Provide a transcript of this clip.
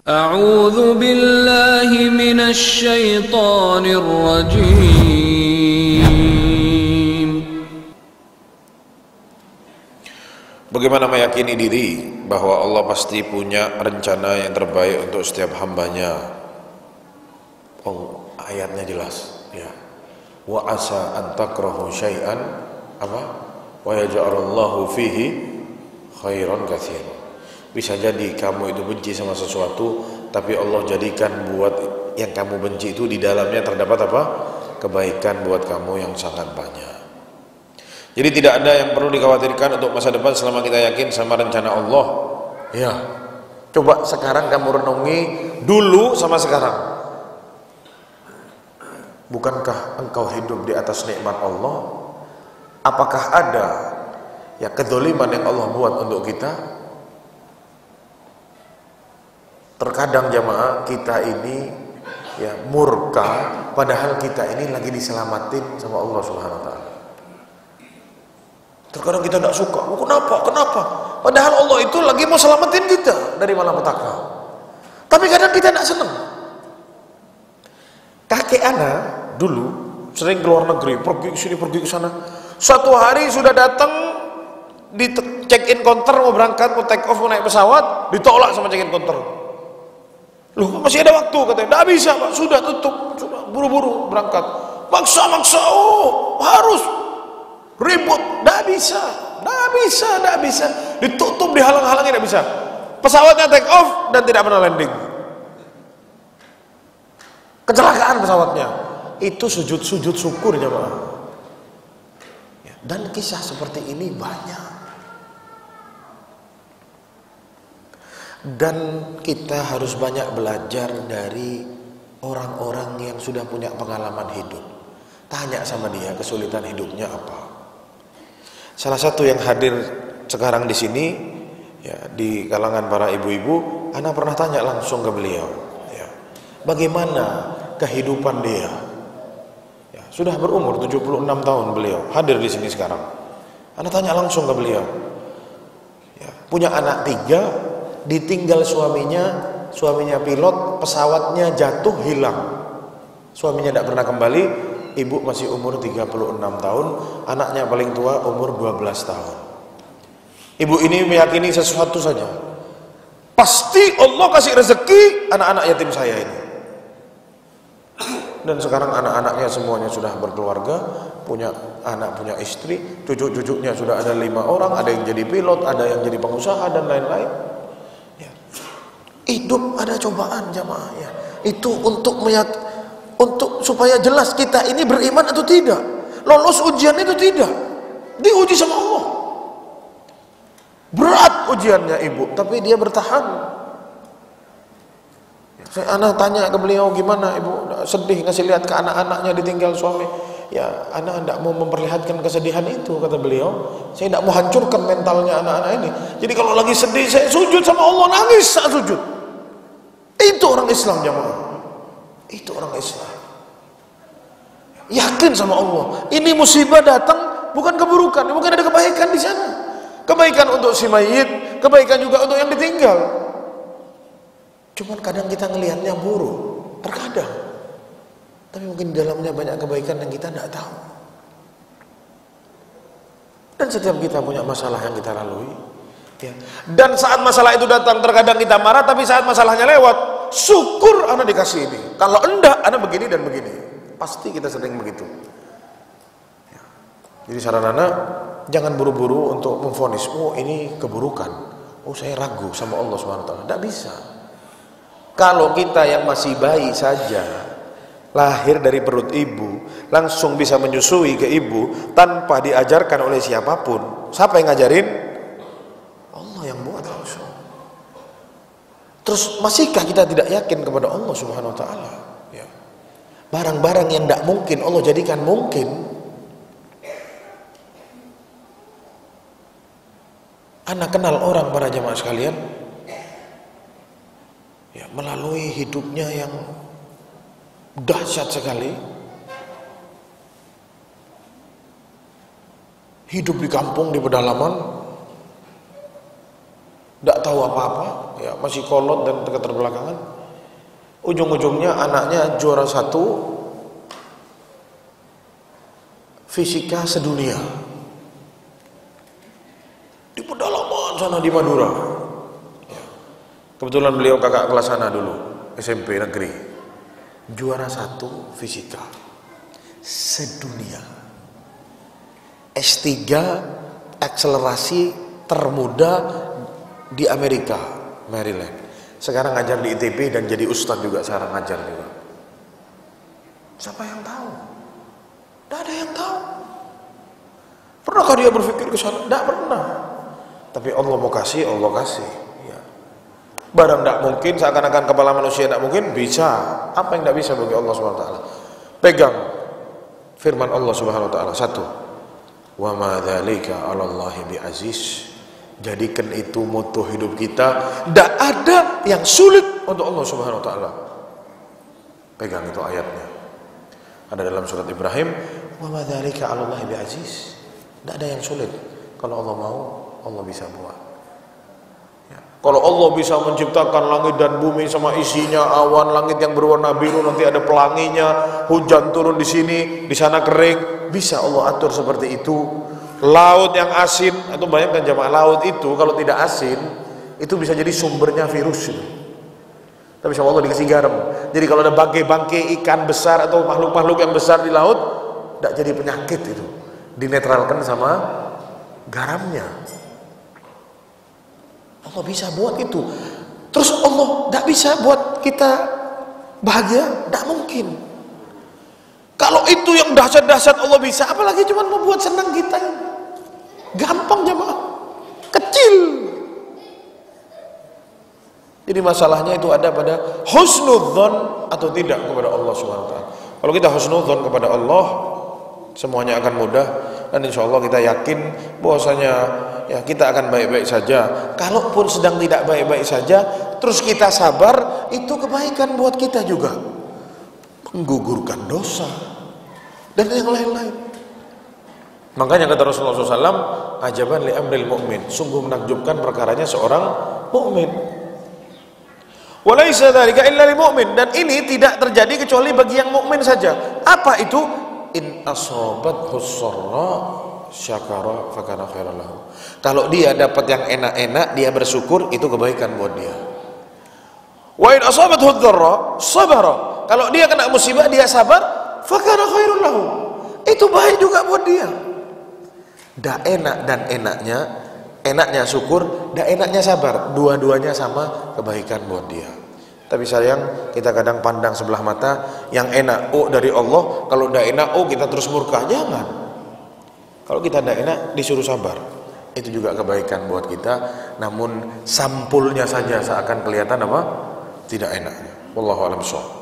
أعوذ بالله من الشيطان الرجيم. Bagaimana meyakini diri bahwa Allah pasti punya rencana yang terbaik untuk setiap hambanya? Oh, ayatnya jelas ya. Wa asa an takrahu syai'an apa? Wa yaj'alullahu fihi khairan katsiran. Bisa jadi kamu itu benci sama sesuatu, tapi Allah jadikan buat yang kamu benci itu di dalamnya terdapat apa? Kebaikan buat kamu yang sangat banyak. Jadi tidak ada yang perlu dikhawatirkan untuk masa depan selama kita yakin sama rencana Allah. Ya. Coba sekarang kamu renungi dulu sama sekarang. Bukankah engkau hidup di atas nikmat Allah? Apakah ada ya kedzaliman yang Allah buat untuk kita? Terkadang jamaah kita ini ya murka, padahal kita ini lagi diselamatin sama Allah Subhanahu wa taala. Terkadang kita tidak suka, oh, kenapa? Padahal Allah itu lagi mau selamatin kita dari malapetaka. Tapi kadang kita tidak senang. Kakek ana dulu sering keluar negeri, pergi ke sini, pergi ke sana. Suatu hari sudah datang di check-in counter, mau berangkat, mau take off, mau naik pesawat, ditolak sama check-in counter. Loh, masih ada waktu katanya. Tidak bisa Pak, sudah tutup, sudah buru-buru berangkat. Maksa, oh harus ribut, tidak bisa. Ditutup, dihalang-halangi, tidak bisa. Pesawatnya take off dan tidak pernah landing. Kecelakaan pesawatnya. Itu sujud syukur jemaah. Dan kisah seperti ini banyak. Dan kita harus banyak belajar dari orang-orang yang sudah punya pengalaman hidup. Tanya sama dia kesulitan hidupnya apa. Salah satu yang hadir sekarang di sini ya, di kalangan para ibu-ibu, ana pernah tanya langsung ke beliau ya, bagaimana kehidupan dia ya, sudah berumur 76 tahun beliau hadir di sini sekarang. Ana tanya langsung ke beliau ya, punya anak 3, ditinggal suaminya pilot, pesawatnya jatuh hilang, suaminya tidak pernah kembali, ibu masih umur 36 tahun, anaknya paling tua umur 12 tahun. Ibu ini meyakini sesuatu saja, pasti Allah kasih rezeki anak-anak yatim saya ini. Dan sekarang anak-anaknya semuanya sudah berkeluarga, punya anak, punya istri, cucu-cucunya sudah ada 5 orang, ada yang jadi pilot, ada yang jadi pengusaha dan lain-lain. Hidup ada cobaan jamaah ya. Itu untuk supaya jelas kita ini beriman atau tidak. Lolos ujian itu tidak. Diuji sama Allah. Berat ujiannya ibu, tapi dia bertahan. Saya tanya ke beliau, gimana ibu? Sedih ngasih lihat ke anak-anaknya ditinggal suami. Ya, anak tidak mau memperlihatkan kesedihan itu, kata beliau. Saya tidak mau hancurkan mentalnya anak-anak ini. Jadi kalau lagi sedih saya sujud sama Allah, nangis saat sujud. Itu orang Islam jamaah. Itu orang Islam. Yakin sama Allah. Ini musibah datang bukan keburukan, bukan ada kebaikan di sana. Kebaikan untuk si mayit, kebaikan juga untuk yang ditinggal. Cuman kadang kita ngelihatnya buruk, terkadang. Tapi mungkin di dalamnya banyak kebaikan yang kita tidak tahu. Dan setiap kita punya masalah yang kita lalui. Ya. Dan saat masalah itu datang terkadang kita marah, tapi saat masalahnya lewat syukur anak dikasih ini. Kalau enggak anak begini dan begini. Pasti kita sering begitu ya. Jadi saran anak, jangan buru-buru untuk memvonis, oh ini keburukan, oh saya ragu sama Allah SWT. Tidak bisa. Kalau kita yang masih bayi saja, lahir dari perut ibu, langsung bisa menyusui ke ibu tanpa diajarkan oleh siapapun. Siapa yang ngajarin? Yang buat langsung. Terus masihkah kita tidak yakin kepada Allah Subhanahu wa taala? Ya. Barang-barang yang tidak mungkin Allah jadikan mungkin. Anak kenal orang para jamaah sekalian ya, melalui hidupnya yang dahsyat sekali. Hidup di kampung, di pedalaman, tidak tahu apa-apa ya, masih kolot dan keterbelakangan. Ujung-ujungnya anaknya juara 1 fisika sedunia di pedalaman sana di Madura. Kebetulan beliau kakak kelas sana dulu, SMP negeri, juara 1 fisika sedunia. S3 akselerasi termuda di Amerika, Maryland. Sekarang ngajar di ITB dan jadi ustadz juga, sekarang ngajar juga. Siapa yang tahu? Tidak ada yang tahu. Pernahkah dia berpikir ke sana? Tidak pernah. Tapi Allah mau kasih, Allah kasih. Ya. Barang tidak mungkin, seakan-akan kepala manusia tidak mungkin, bisa. Apa yang tidak bisa bagi Allah SWT? Pegang firman Allah SWT. 1. Wa ma dzalika 'alallahi bi'aziz. Jadikan itu moto hidup kita. Tidak ada yang sulit untuk Allah Subhanahu Wa Taala. Pegang itu ayatnya. Ada dalam surat Ibrahim. Wa ma dzalika 'alallahi bi'aziz. Tidak ada yang sulit. Kalau Allah mau, Allah bisa buat. Ya. Kalau Allah bisa menciptakan langit dan bumi sama isinya, awan, langit yang berwarna biru, nanti ada pelanginya, hujan turun di sini, di sana kering, bisa Allah atur seperti itu. Laut yang asin, atau bayangkan jamaah, laut itu kalau tidak asin itu bisa jadi sumbernya virus itu. Tapi sama Allah dikasih garam. Jadi kalau ada bangkai-bangkai ikan besar atau makhluk-makhluk yang besar di laut, tidak jadi penyakit itu, dinetralkan sama garamnya. Allah bisa buat itu. Terus Allah tidak bisa buat kita bahagia? Tidak mungkin. Kalau itu yang dahsyat-dahsyat Allah bisa, apalagi cuma membuat senang kita. Gampang jemaah, kecil. Jadi masalahnya itu ada pada husnudzon atau tidak kepada Allah SWT. Kalau kita husnudzon kepada Allah, semuanya akan mudah. Dan insya Allah kita yakin bahwasanya ya kita akan baik-baik saja. Kalaupun sedang tidak baik-baik saja, terus kita sabar, itu kebaikan buat kita juga. Menggugurkan dosa dan yang lain-lain. Makanya kata Rasulullah SAW, ajaban li amril mu'min, sungguh menakjubkan perkaranya seorang mukmin. Walaysa dzalika illa lil mu'min, dan ini tidak terjadi kecuali bagi yang mukmin saja. Apa itu? In asabathu sharra syakara fakana khairan lahu. Kalau dia dapat yang enak-enak, dia bersyukur, itu kebaikan buat dia. Wa in asabathu dharra sabara. Kalau dia kena musibah, dia sabar, fakana khairan lahu. Itu baik juga buat dia. Dah enak dan enaknya syukur, dah enaknya sabar, dua-duanya sama kebaikan buat dia. Tapi sayang, kita kadang pandang sebelah mata, yang enak dari Allah, kalau dah enak kita terus murka. Jangan. Kalau kita dah enak disuruh sabar, itu juga kebaikan buat kita. Namun sampulnya saja seakan kelihatan apa? Tidak enaknya. Wallahu a'lam bishawab.